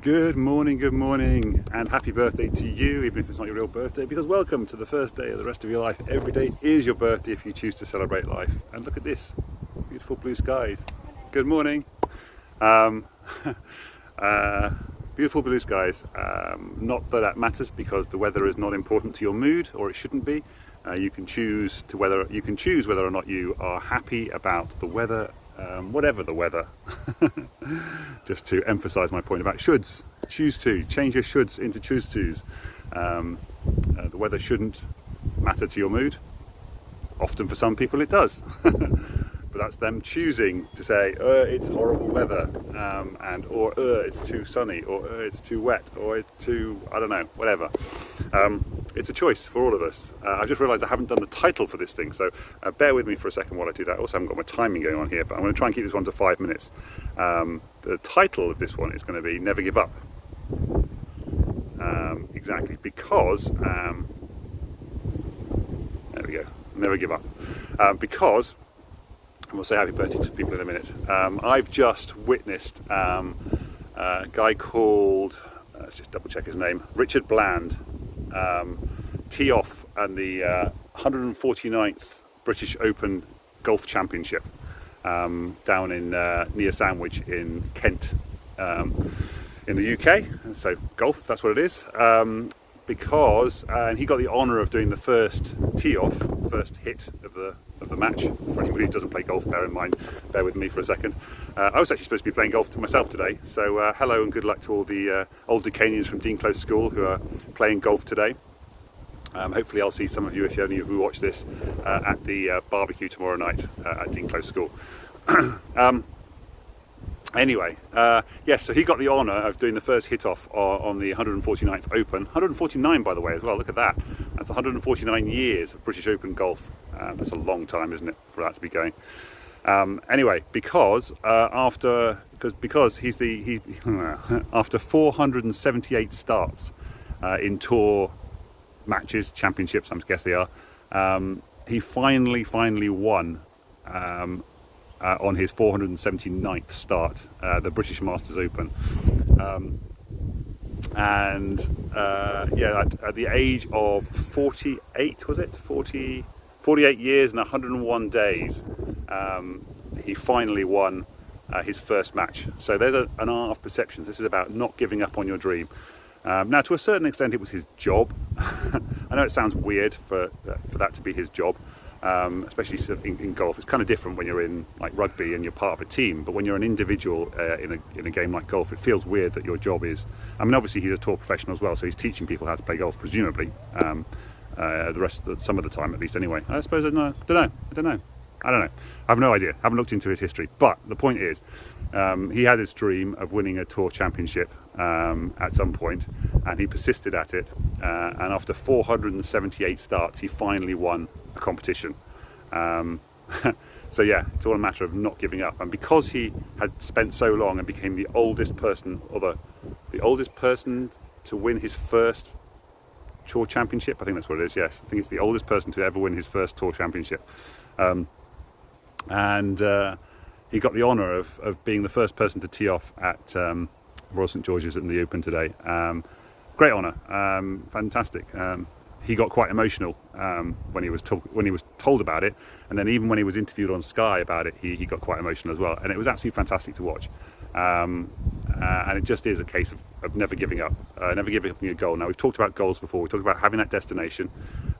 Good morning, and happy birthday to you, even if it's not your real birthday, because welcome to the first day of the rest of your life. Every day is your birthday if you choose to celebrate life. And look at this, beautiful blue skies. Good morning. Beautiful blue skies. Not that matters, because the weather is not important to your mood, or it shouldn't be. You can choose whether or not you are happy about the weather, whatever the weather. Just to emphasise my point about shoulds. Change your shoulds into choose tos. The weather shouldn't matter to your mood. Often for some people it does. But that's them choosing to say, it's horrible weather, or it's too sunny, or it's too wet, or it's too, I don't know, whatever. It's a choice for all of us. I just realised I haven't done the title for this thing, so bear with me for a second while I do that. I also haven't got my timing going on here, but I'm going to try and keep this one to 5 minutes. The title of this one is going to be Never Give Up. Exactly, because, there we go, Never Give Up. Because, and we'll say happy birthday to people in a minute, I've just witnessed a guy called, let's just double check his name, Richard Bland, tee off at the 149th British Open Golf Championship down in near Sandwich in Kent, in the UK. So golf, that's what it is. Because and he got the honour of doing the first first hit of the match. For anybody who doesn't play golf, bear with me for a second. I was actually supposed to be playing golf myself today, so hello and good luck to all the old Decanians from Dean Close School who are playing golf today. Hopefully I'll see some of you, if any of you watch this, at the barbecue tomorrow night at Dean Close School. Anyway, yes, so he got the honour of doing the first hit off on the 149th Open. 149, by the way, as well. Look at that. That's 149 years of British Open golf. That's a long time, isn't it, for that to be going? Anyway, because after after 478 starts in tour matches, championships, I guess they are, he finally won. On his 479th start, the British Masters Open, at the age of 48, was it 48 years and 101 days, he finally won his first match. So there's an art of perception. This is about not giving up on your dream. Now, to a certain extent, it was his job. I know it sounds weird for that to be his job. Especially in golf. It's kind of different when you're in like rugby and you're part of a team, but when you're an individual in a game like golf, it feels weird that your job is, I mean, obviously he's a tour professional as well, so he's teaching people how to play golf, presumably, some of the time at least anyway. I suppose, I don't know. I have no idea. I haven't looked into his history, but the point is, he had his dream of winning a tour championship at some point, and he persisted at it, and after 478 starts, he finally won a competition. So yeah, it's all a matter of not giving up, and because he had spent so long and became the oldest person, or the oldest person to win his first tour championship, I think that's what it is, yes, I think it's the oldest person to ever win his first tour championship, and he got the honour of being the first person to tee off at Royal St George's in the Open today. Great honour, fantastic. He got quite emotional when he was told about it, and then even when he was interviewed on Sky about it, he got quite emotional as well, and it was absolutely fantastic to watch. And it just is a case of never giving up, never giving up on your goal. Now, we've talked about goals before. We talked about having that destination,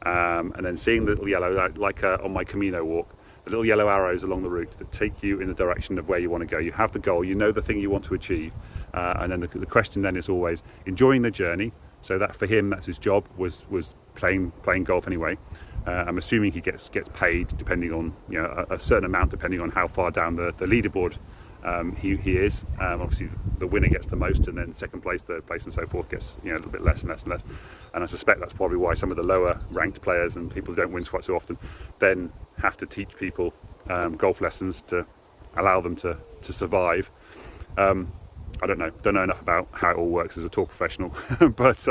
and then seeing the little yellow, like on my Camino walk, the little yellow arrows along the route that take you in the direction of where you want to go. You have the goal, you know the thing you want to achieve, and then the question then is always enjoying the journey. So that for him, that's his job, was playing golf anyway. I'm assuming he gets paid depending on, you know, a certain amount depending on how far down the leaderboard he is. Obviously the winner gets the most, and then second place, third place and so forth gets, you know, a little bit less and less and less. And I suspect that's probably why some of the lower ranked players and people who don't win quite so often then have to teach people golf lessons to allow them to survive. I don't know enough about how it all works as a tour professional, but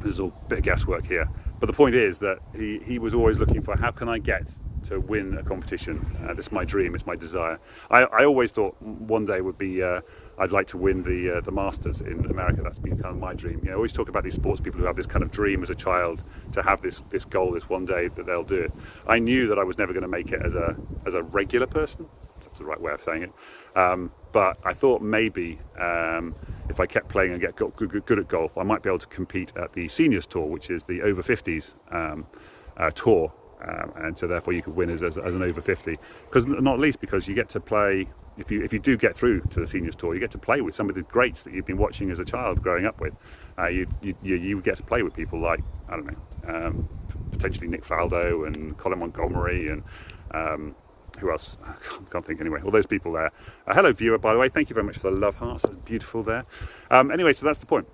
this is all a bit of guesswork here. But the point is that he was always looking for, how can I get to win a competition. That's my dream, it's my desire. I always thought one day would be I'd like to win the Masters in America. That's been kind of my dream. I always talk about these sports people who have this kind of dream as a child to have this goal, this one day that they'll do it. I knew that I was never going to make it as a regular person. That's the right way of saying it. But I thought maybe if I kept playing and get good at golf, I might be able to compete at the Seniors Tour, which is the over 50s tour. And so therefore you could win as an over 50, because not least because you get to play, if you do get through to the Seniors Tour, you get to play with some of the greats that you've been watching as a child growing up with. You get to play with people like, I don't know, potentially Nick Faldo and Colin Montgomery and who else? I can't think anyway. All those people there. Hello viewer, by the way, thank you very much for the love hearts. That's beautiful there. Anyway, so that's the point.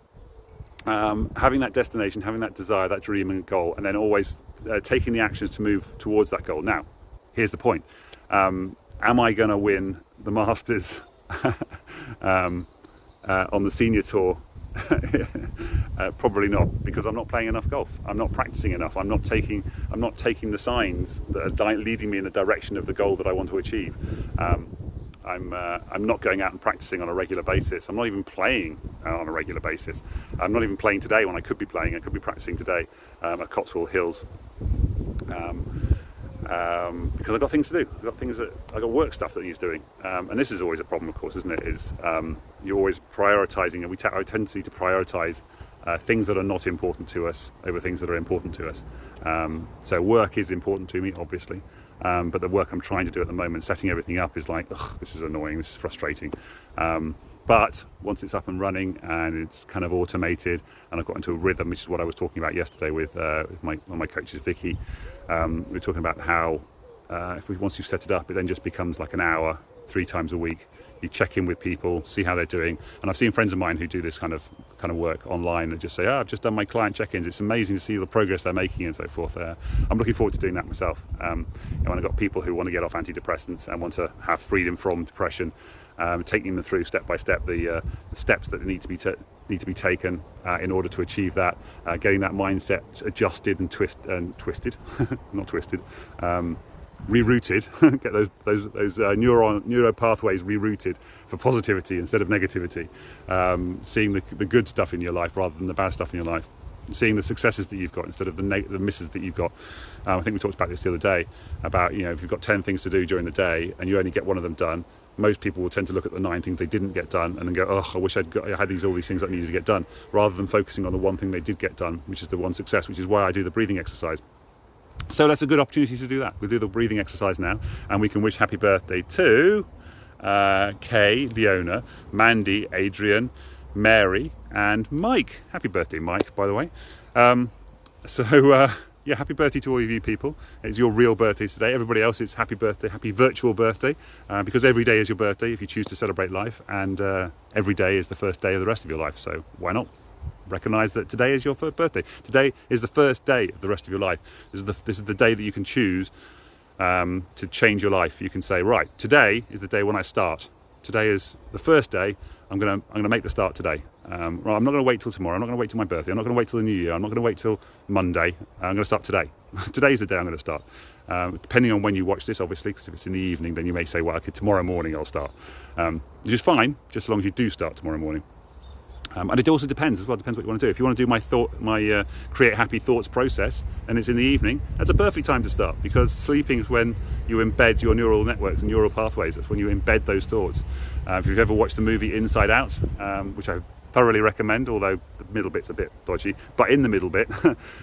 Having that destination, having that desire, that dream and goal, and then always taking the actions to move towards that goal. Now, here's the point. Am I going to win the Masters on the Senior Tour? Probably not, because I'm not playing enough golf. I'm not practicing enough. I'm not taking the signs that are leading me in the direction of the goal that I want to achieve. I'm not going out and practicing on a regular basis. I'm not even playing on a regular basis. I'm not even playing today when I could be playing. I could be practicing today at Cotswold Hills because I've got things to do. I've got work stuff that he's doing. And this is always a problem, of course, isn't it? You're always prioritising, and we have a tendency to prioritise things that are not important to us over things that are important to us. So work is important to me, obviously. But the work I'm trying to do at the moment, setting everything up, is like, ugh, this is annoying, this is frustrating. But once it's up and running and it's kind of automated, and I've got into a rhythm, which is what I was talking about yesterday with one of my coaches, Vicky. We were talking about how once you've set it up, it then just becomes like an hour, 3 times a week. You check in with people, see how they're doing. And I've seen friends of mine who do this kind of work online and just say, I've just done my client check-ins. It's amazing to see the progress they're making and so forth. I'm looking forward to doing that myself. When I've got people who want to get off antidepressants and want to have freedom from depression, taking them through step by step the steps that need to be taken in order to achieve that, getting that mindset adjusted and twisted, not twisted, rerouted, get those neuro pathways rerouted for positivity instead of negativity, seeing the good stuff in your life rather than the bad stuff in your life, seeing the successes that you've got instead of the misses that you've got. I think we talked about this the other day about, if you've got 10 things to do during the day and you only get one of them done, most people will tend to look at the 9 things they didn't get done and then go, oh, I wish I had all these things that I needed to get done, rather than focusing on the one thing they did get done, which is the one success, which is why I do the breathing exercise. So that's a good opportunity to do that. We'll do the breathing exercise now, and we can wish happy birthday to Kay, Leona, Mandie, Adrian, Mary, and Mike. Happy birthday, Mike, by the way. Yeah, happy birthday to all of you people. It's your real birthday today. Everybody else, it's happy birthday, happy virtual birthday, because every day is your birthday if you choose to celebrate life, and every day is the first day of the rest of your life, so why not? Recognise that today is your first birthday. Today is the first day of the rest of your life. This is the day that you can choose to change your life. You can say, right, today is the day when I start. Today is the first day. I'm gonna make the start today. Right, I'm not going to wait till tomorrow. I'm not going to wait till my birthday. I'm not going to wait till the new year. I'm not going to wait till Monday. I'm going to start today. Today's the day I'm going to start. Depending on when you watch this, obviously, because if it's in the evening, then you may say, well, okay, tomorrow morning I'll start. Which is fine, just as long as you do start tomorrow morning. And it also depends as well. It depends what you want to do. If you want to do my create happy thoughts process, and it's in the evening, that's a perfect time to start, because sleeping is when you embed your neural networks and neural pathways. That's when you embed those thoughts. If you've ever watched the movie Inside Out, which I thoroughly recommend, although the middle bit's a bit dodgy, but in the middle bit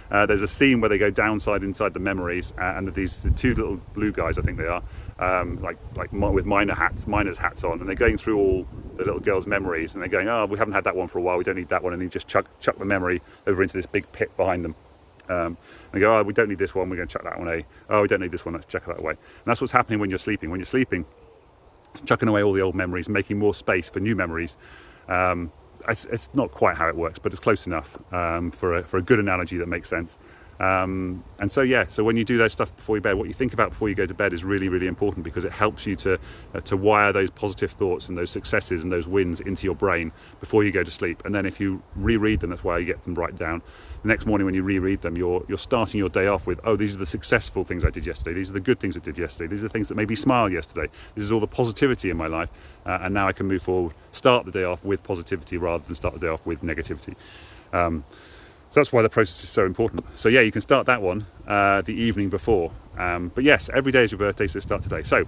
there's a scene where they go inside the memories, and the 2 little blue guys, I think they are, with miners hats on, and they're going through all the little girls' memories, and they're going, oh, we haven't had that one for a while, we don't need that one, and you just chuck the memory over into this big pit behind them. And they go, oh, we don't need this one, we're going to chuck that one oh, we don't need this one, let's chuck that away. And that's what's happening when you're sleeping. When you're sleeping, chucking away all the old memories, making more space for new memories. It's not quite how it works, but it's close enough for a good analogy that makes sense. And so yeah, so when you do those stuff before you bed, what you think about before you go to bed is really, really important, because it helps you to wire those positive thoughts and those successes and those wins into your brain before you go to sleep. And then if you reread them, that's why you get them right down. The next morning when you reread them, you're starting your day off with, oh, these are the successful things I did yesterday. These are the good things I did yesterday. These are the things that made me smile yesterday. This is all the positivity in my life. And now I can move forward, start the day off with positivity rather than start the day off with negativity. So that's why the process is so important. So yeah, you can start that one the evening before. But yes, every day is your birthday, so start today. So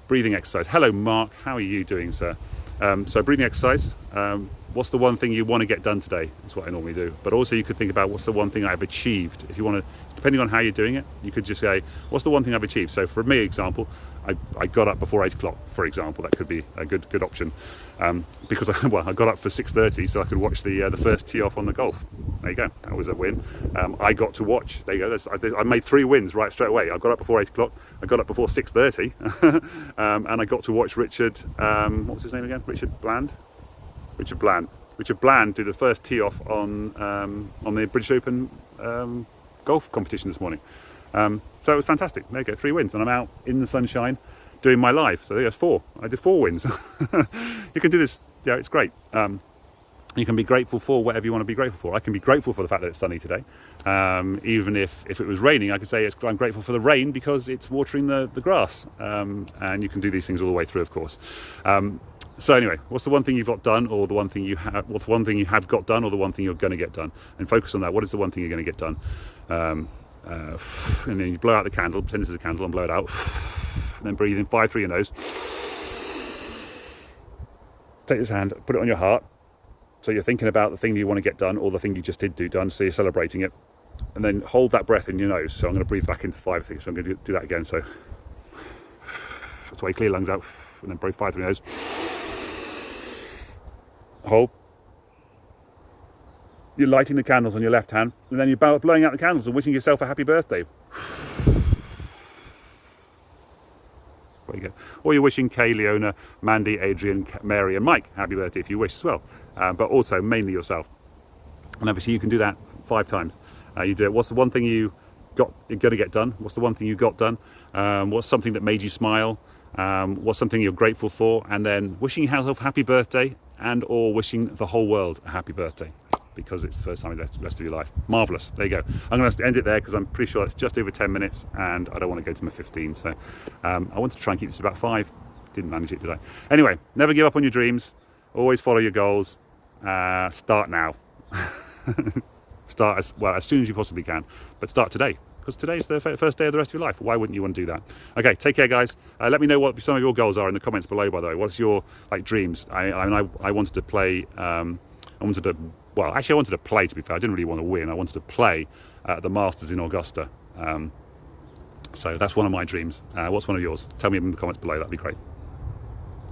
breathing exercise. Hello, Mark. How are you doing, sir? So breathing exercise. What's the one thing you want to get done today? That's what I normally do. But also you could think about, what's the one thing I've achieved? If you want to, depending on how you're doing it, you could just say, what's the one thing I've achieved? So for me, example, I got up before 8 o'clock, for example. That could be a good option. Because I got up for 6:30 so I could watch the first tee off on the golf. There you go, that was a win. I got to watch, there you go, I made 3 wins right straight away. I got up before 8 o'clock, I got up before 6:30, and I got to watch Richard, what was his name again? Richard Bland do the first tee off on the British Open golf competition this morning. So it was fantastic. There you go, 3 wins, and I'm out in the sunshine doing my life. So there's 4. I did 4 wins. You can do this. Yeah, it's great. You can be grateful for whatever you want to be grateful for. I can be grateful for the fact that it's sunny today. Even if it was raining, I could say I'm grateful for the rain because it's watering the grass. And you can do these things all the way through, of course. So anyway, what's the one thing you've got done, or the one thing you have? What's the one thing you have got done, or the one thing you're going to get done? And focus on that. What is the one thing you're going to get done? And then you blow out the candle, pretend this is a candle, and blow it out. And then breathe in 5 through your nose. Take this hand, put it on your heart. So you're thinking about the thing you want to get done, or the thing you just did do done, so you're celebrating it. And then hold that breath in your nose. So I'm going to breathe back into 5 things. So I'm going to do that again. So that's why you clear your lungs out. And then breathe 5 through your nose. Hold. You're lighting the candles on your left hand, and then you're blowing out the candles and wishing yourself a happy birthday. There you go. Or you're wishing Kay, Leona, Mandie, Adrian, Mary and Mike happy birthday if you wish as well. But also mainly yourself. And obviously you can do that 5 times. You do it. What's the one thing you're going to get done? What's the one thing you got done? What's something that made you smile? What's something you're grateful for? And then wishing yourself a happy birthday, and or wishing the whole world a happy birthday, because it's the first time in the rest of your life. Marvellous. There you go. I'm going to end it there because I'm pretty sure it's just over 10 minutes and I don't want to go to my 15. So I wanted to try and keep this about 5. Didn't manage it, did I? Anyway, never give up on your dreams. Always follow your goals. Start now. Start as soon as you possibly can. But start today, because today's the first day of the rest of your life. Why wouldn't you want to do that? Okay, take care, guys. Let me know what some of your goals are in the comments below, by the way. What's your dreams? I wanted to play... I wanted to play, to be fair. I didn't really want to win. I wanted to play at the Masters in Augusta. So that's one of my dreams. What's one of yours? Tell me in the comments below. That'd be great.